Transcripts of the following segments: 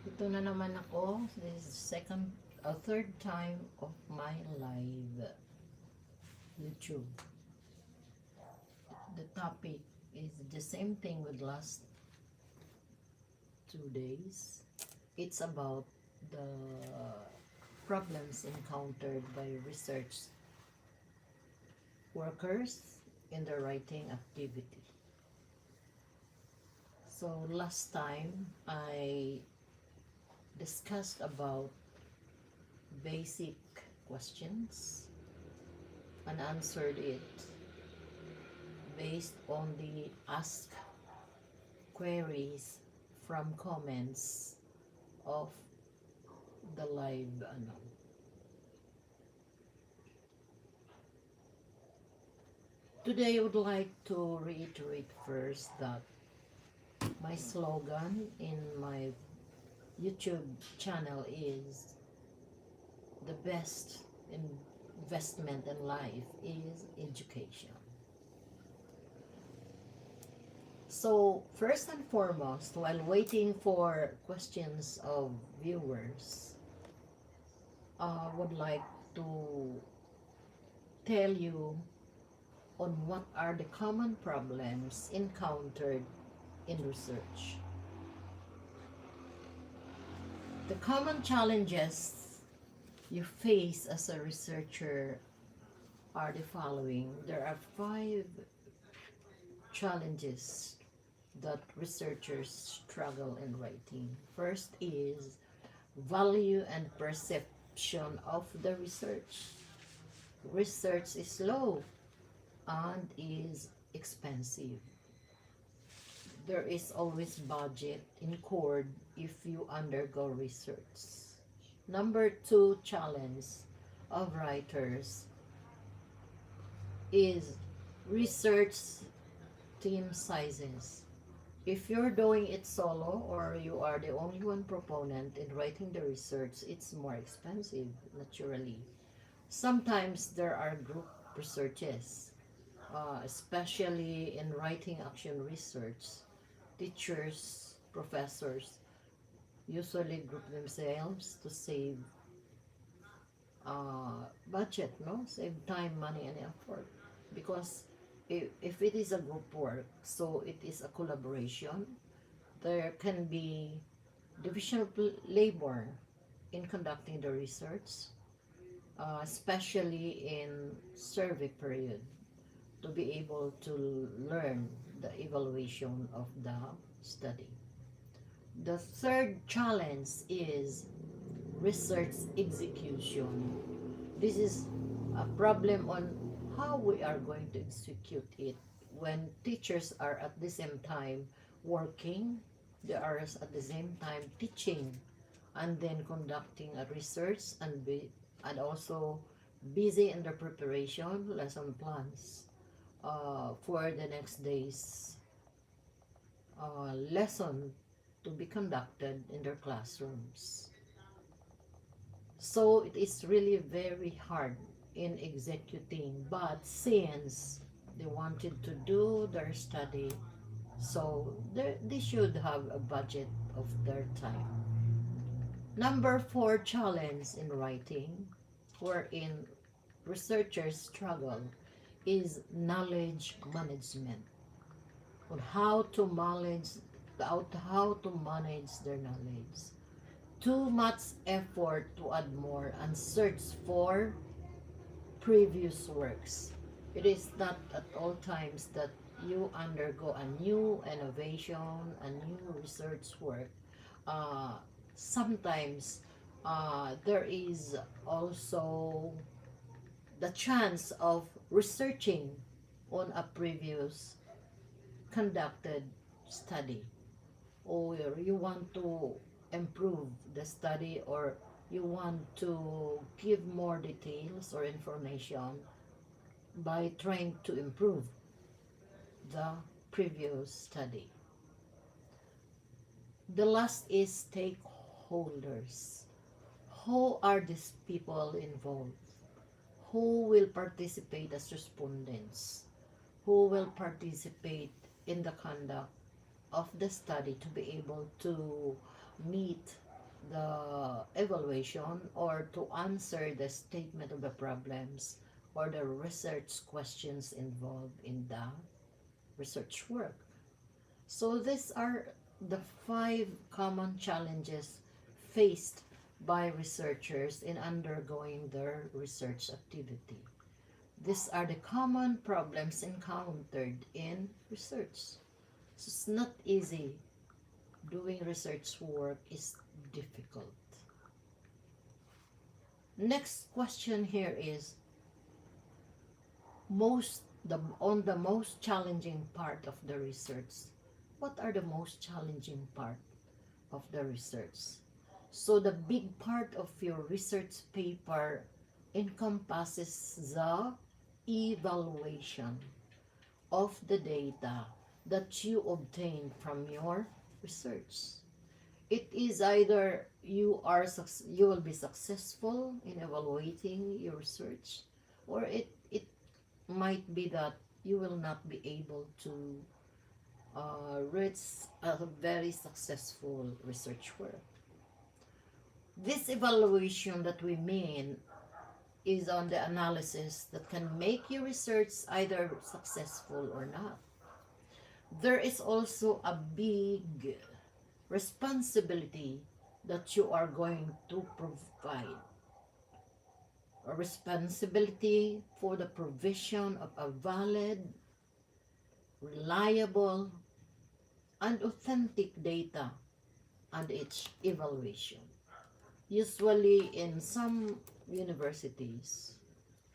Ito na naman ako. This is third time of my live YouTube. The topic is the same thing with last 2 days. It's about the problems encountered by research workers in the writing activity. So last time I discussed about basic questions and answered it based on the ask queries from comments of the live Today I would like to reiterate first that my slogan in my YouTube channel is the best investment in life is education. So first and foremost, while waiting for questions of viewers, I would like to tell you on what are the common problems encountered in research. The common challenges you face as a researcher are the following. There are 5 challenges that researchers struggle in writing. First is value and perception of the research. Research is slow and is expensive. There is always budget incurred if you undergo research. Number 2 challenge of writers is research team sizes. If you're doing it solo or you are the only one proponent in writing the research, it's more expensive, naturally. Sometimes there are group researches, especially in writing action research. Teachers, professors usually group themselves to save budget, no? Save time, money, and effort. Because if it is a group work, so it is a collaboration, there can be division of labor in conducting the research, especially in survey period, to be able to learn the evaluation of the study. The third challenge is research execution. This is a problem on how we are going to execute it when teachers are at the same time working, they are at the same time teaching and then conducting a research and also busy in the preparation lesson plans for the next day's lesson to be conducted in their classrooms. So it is really very hard in executing, but since they wanted to do their study, so they should have a budget of their time. Number 4 challenge in writing, wherein researchers struggle, is knowledge management, on how to manage their knowledge. Too much effort to add more and search for previous works. It is not at all times that you undergo a new innovation, a new research work. Uh, Sometimes there is also the chance of researching on a previous conducted study, or you want to improve the study, or you want to give more details or information by trying to improve the previous study. The last is stakeholders. Who are these people involved? Who will participate as respondents? Who will participate in the conduct of the study to be able to meet the evaluation or to answer the statement of the problems or the research questions involved in the research work. So these are the 5 common challenges faced by researchers in undergoing their research activity. These are the common problems encountered in research. So it's not easy. Doing research work is difficult. Next question here is the most challenging part of the research. What are the most challenging part of the research? So the big part of your research paper encompasses the evaluation of the data that you obtain from your research. It is either you will be successful in evaluating your research, or it might be that you will not be able to reach a very successful research work. This evaluation that we mean is on the analysis that can make your research either successful or not. There is also a big responsibility that you are going to provide. A responsibility for the provision of a valid, reliable, and authentic data and its evaluation. Usually in some universities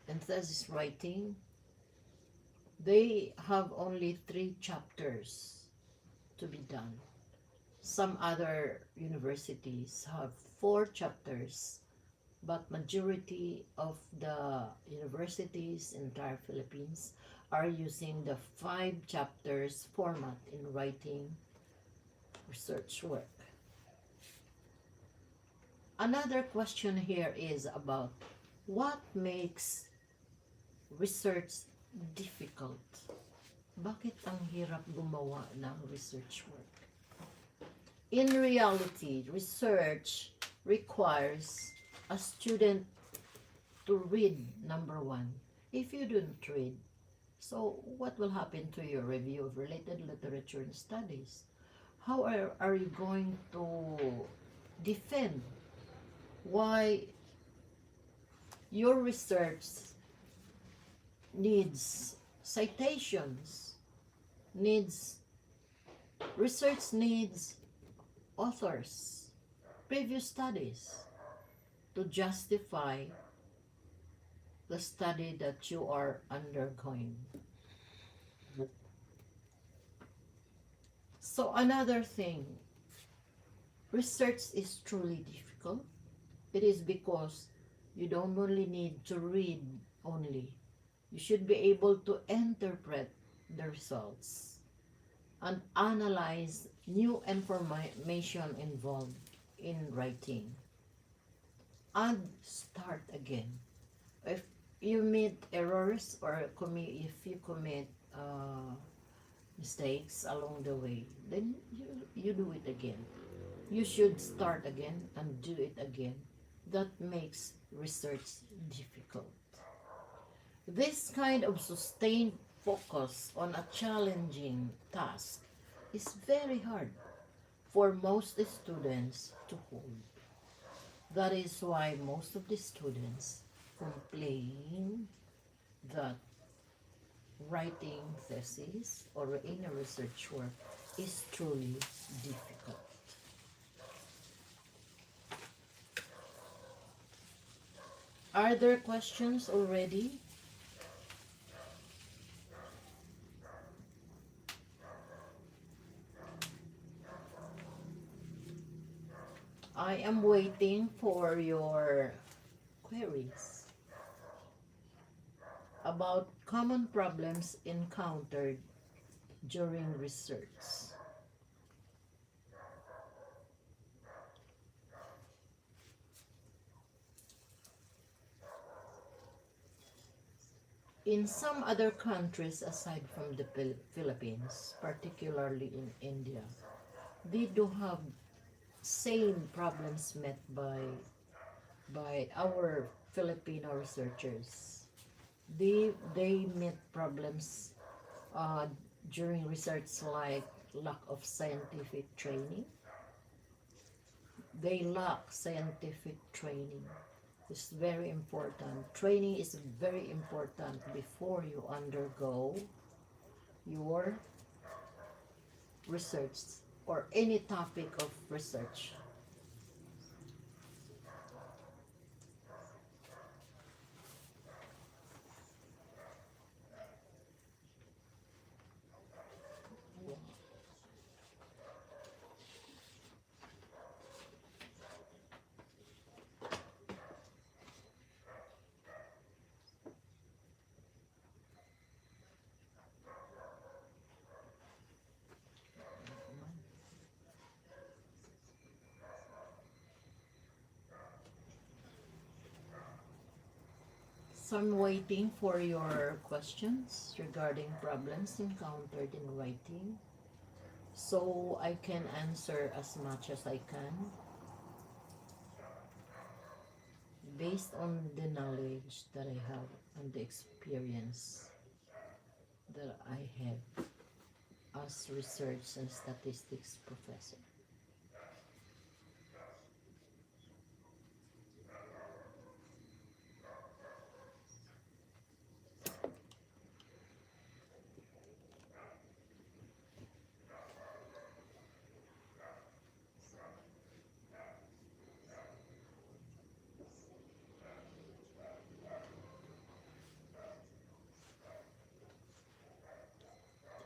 and thesis writing, they have only 3 chapters to be done. Some other universities have 4 chapters, but majority of the universities in entire Philippines are using the 5 chapters format in writing research work. Another question here is about what makes research difficult? Bakit ang hirap gumawa ng research work? In reality, research requires a student to read, number one. If you don't read, so what will happen to your review of related literature and studies? How are you going to defend why your research needs citations, research needs authors, previous studies to justify the study that you are undergoing. So another thing, research is truly difficult. It is because you don't only need to read only. You should be able to interpret the results and analyze new information involved in writing and start again. If you meet errors or if you commit mistakes along the way, then you do it again. You should start again and do it again. That makes research difficult. This kind of sustained focus on a challenging task is very hard for most students to hold. That is why most of the students complain that writing thesis or any research work is truly difficult. Are there questions already? I am waiting for your queries about common problems encountered during research. In some other countries aside from the Philippines, particularly in India, they do have same problems met by our Filipino researchers. They met problems uh, during research like lack of scientific training. They lack scientific training. It's very important. Training is very important before you undergo your research or any topic of research. So I'm waiting for your questions regarding problems encountered in writing so I can answer as much as I can based on the knowledge that I have and the experience that I have as research and statistics professor.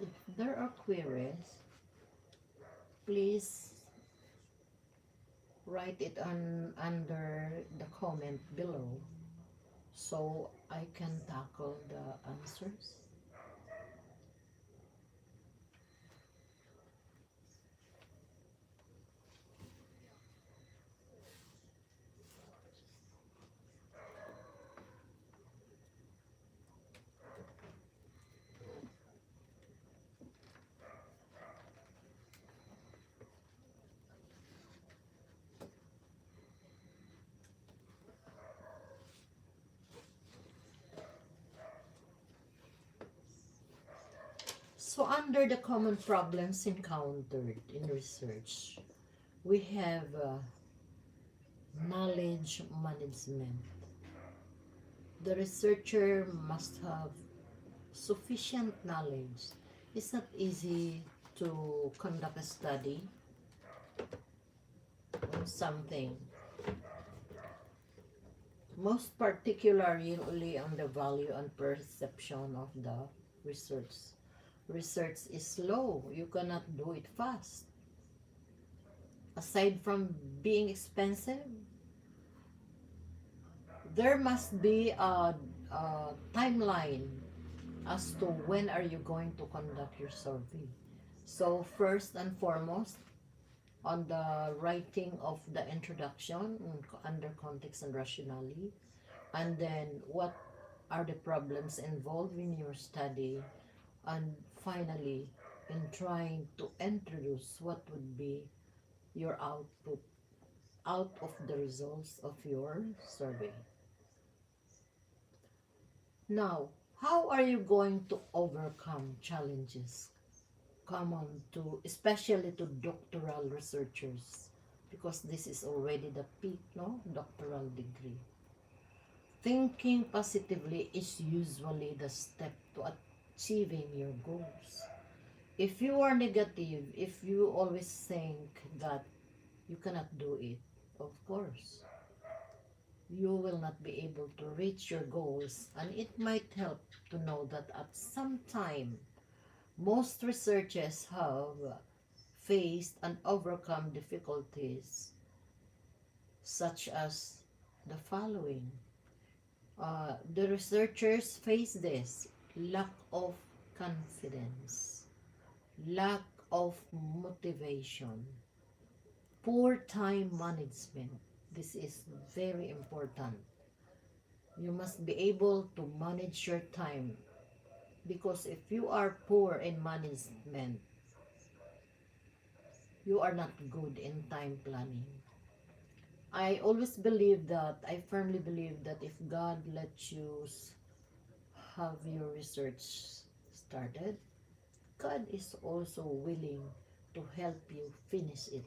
If there are queries, please write it on under the comment below so I can tackle the answers. So under the common problems encountered in research, we have knowledge management. The researcher must have sufficient knowledge. It's not easy to conduct a study on something, most particularly on the value and perception of the research. Research is slow. You cannot do it fast. Aside from being expensive, there must be a timeline as to when are you going to conduct your survey. So first and foremost, on the writing of the introduction under context and rationale, and then what are the problems involved in your study, and finally in trying to introduce what would be your output out of the results of your survey. Now, how are you going to overcome challenges common to, especially to doctoral researchers? Because this is already the peak, no? Doctoral degree. Thinking positively is usually the step to achieving your goals. If you are negative, if you always think that you cannot do it, of course, you will not be able to reach your goals. And it might help to know that at some time, most researchers have faced and overcome difficulties such as the following. The researchers face this: lack of confidence, lack of motivation, poor time management. This is very important. You must be able to manage your time, because if you are poor in management, You are not good in time planning. I always believe that, I firmly believe that if God lets you have your research started, God is also willing to help you finish it.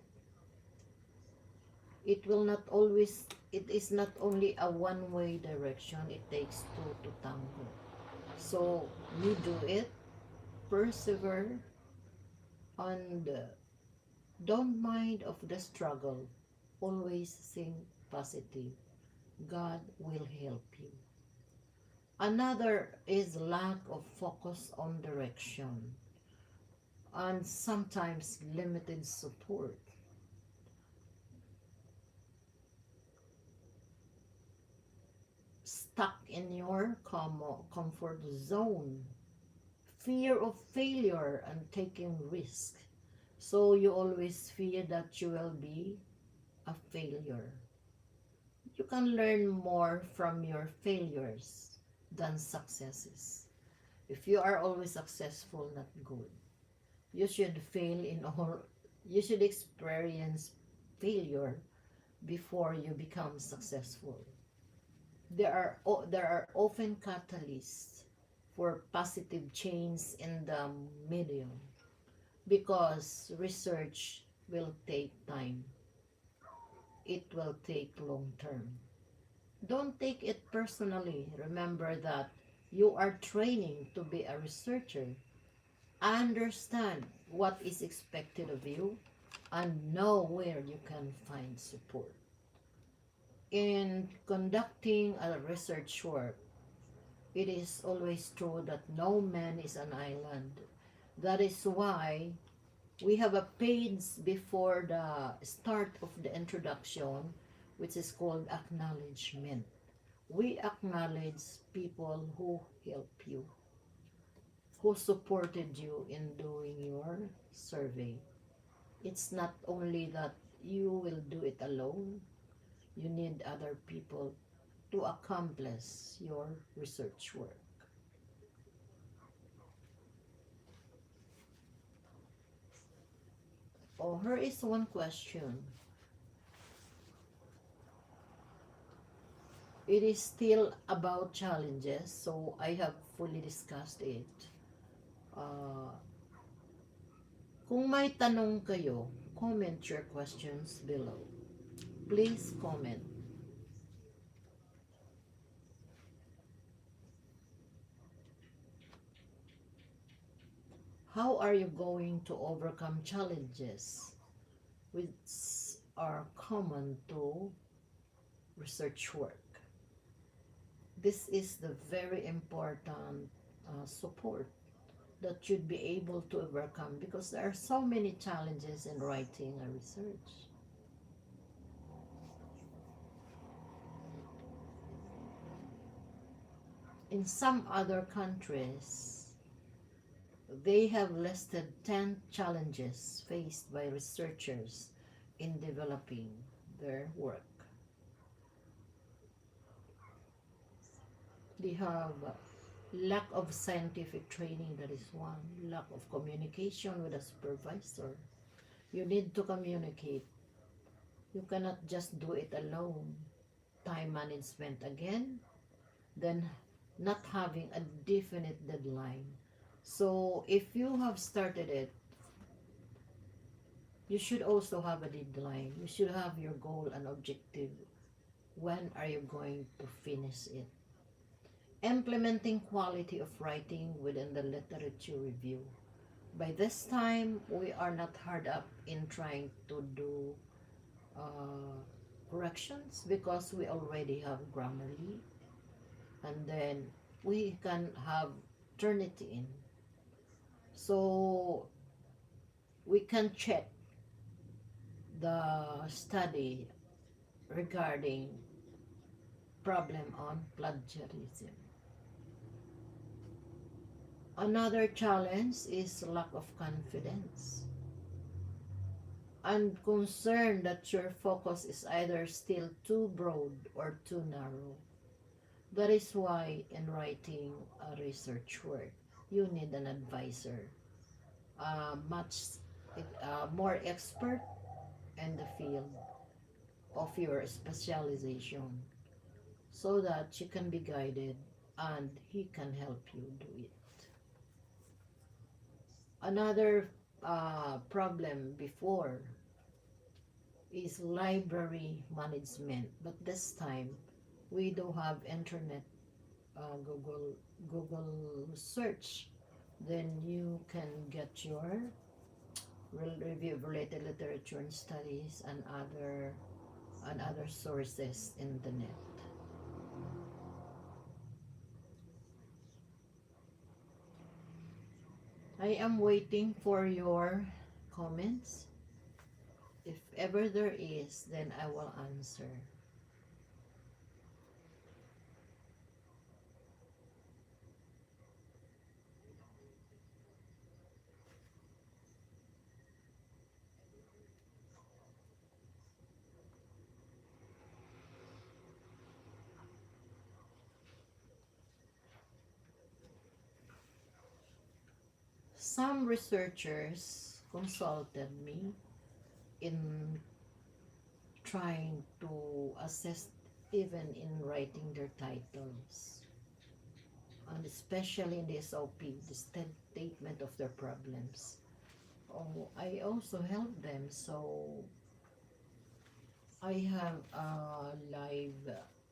It will not always, it is not only a one-way direction, it takes two to tango. So you do it, persevere, and don't mind of the struggle. Always think positive. God will help you. Another is lack of focus on direction and sometimes limited support. Stuck in your comfort zone. Fear of failure and taking risk. So you always fear that you will be a failure. You can learn more from your failures than successes. If you are always successful, not good. You should fail in all, you should experience failure before you become successful. There are often catalysts for positive change in the medium because research will take time. It will take long term. Don't take it personally. Remember that you are training to be a researcher. Understand what is expected of you and know where you can find support. In conducting a research work, it is always true that no man is an island. That is why we have a page before the start of the introduction, which is called acknowledgement. We acknowledge people who help you, who supported you in doing your survey. It's not only that you will do it alone, you need other people to accomplish your research work. Oh, here is one question. It is still about challenges, so I have fully discussed it. Uh, kung may tanong kayo, comment your questions below. Please comment. How are you going to overcome challenges which are common to research work? This is the very important support that you'd be able to overcome because there are so many challenges in writing a research. In some other countries, they have listed 10 challenges faced by researchers in developing their work. They have lack of scientific training, that is one. Lack of communication with a supervisor. You need to communicate. You cannot just do it alone. Time management again. Then not having a definite deadline. So if you have started it, you should also have a deadline. You should have your goal and objective. When are you going to finish it? Implementing quality of writing within the literature review. By this time, we are not hard up in trying to do corrections because we already have Grammarly, and then we can have Turnitin. So we can check the study regarding problem on plagiarism. Another challenge is lack of confidence and concern that your focus is either still too broad or too narrow. That is why in writing a research work, you need an advisor, much more expert in the field of your specialization, so that you can be guided and he can help you do it. Another problem before is library management, but this time we don't have internet, Google search. Then you can get your review of related literature and studies and other sources in the net. I am waiting for your comments. If ever there is, then I will answer. Some researchers consulted me in trying to assist even in writing their titles, and especially in the SOP, the statement of their problems. Oh, I also help them, so I have a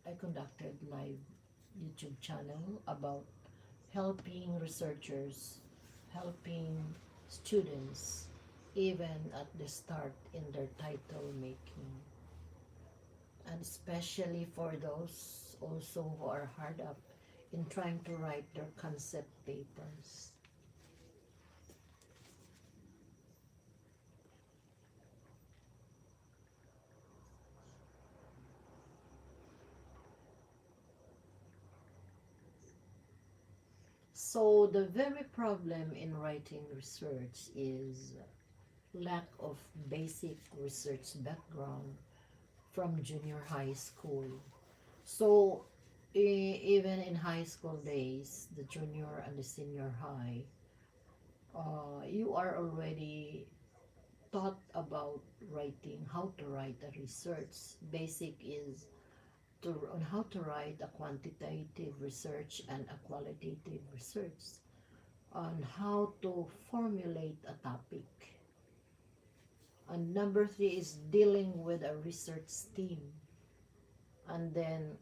I conducted live YouTube channel about helping researchers, helping students, even at the start in their title making. And especially for those also who are hard up in trying to write their concept papers. So the very problem in writing research is lack of basic research background from junior high school. So even in high school days, the junior and the senior high, you are already taught about writing, how to write a research. Basic is on how to write a quantitative research and a qualitative research, on how to formulate a topic. And number three is dealing with a research team. And then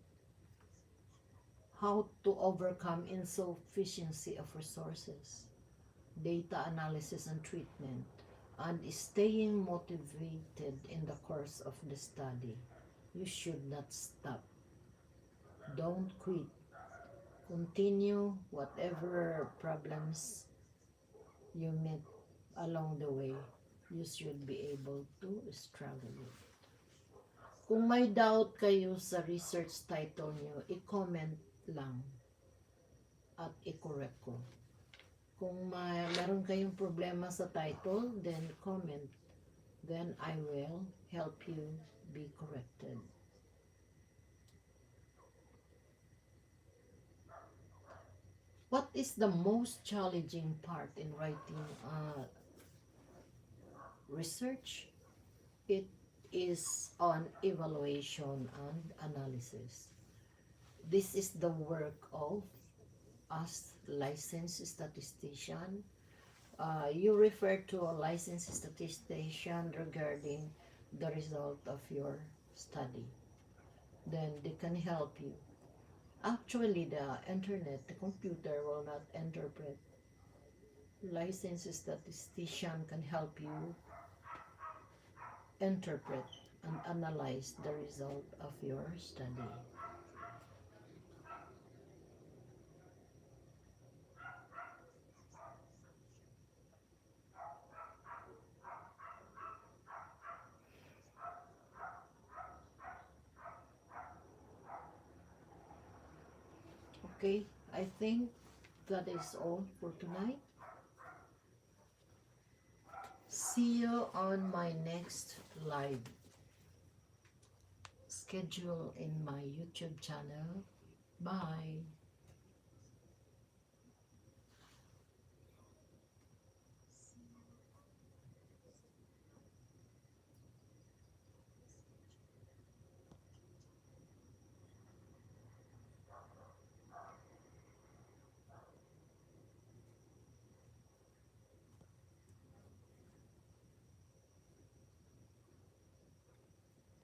how to overcome insufficiency of resources, data analysis and treatment, and staying motivated in the course of the study. You should not stop. Don't quit. Continue whatever problems you meet along the way. You should be able to struggle with. Kung may doubt kayo sa research title nyo, i-comment lang at i-correct ko. Kung meron kayong problema sa title, then comment. Then I will help you be corrected. What is the most challenging part in writing research? It is on evaluation and analysis. This is the work of us licensed statistician. You refer to a licensed statistician regarding the result of your study. Then they can help you. Actually, the internet, the computer will not interpret. Licensed statistician can help you interpret and analyze the result of your study. Okay, I think that is all for tonight. See you on my next live schedule in my YouTube channel. Bye.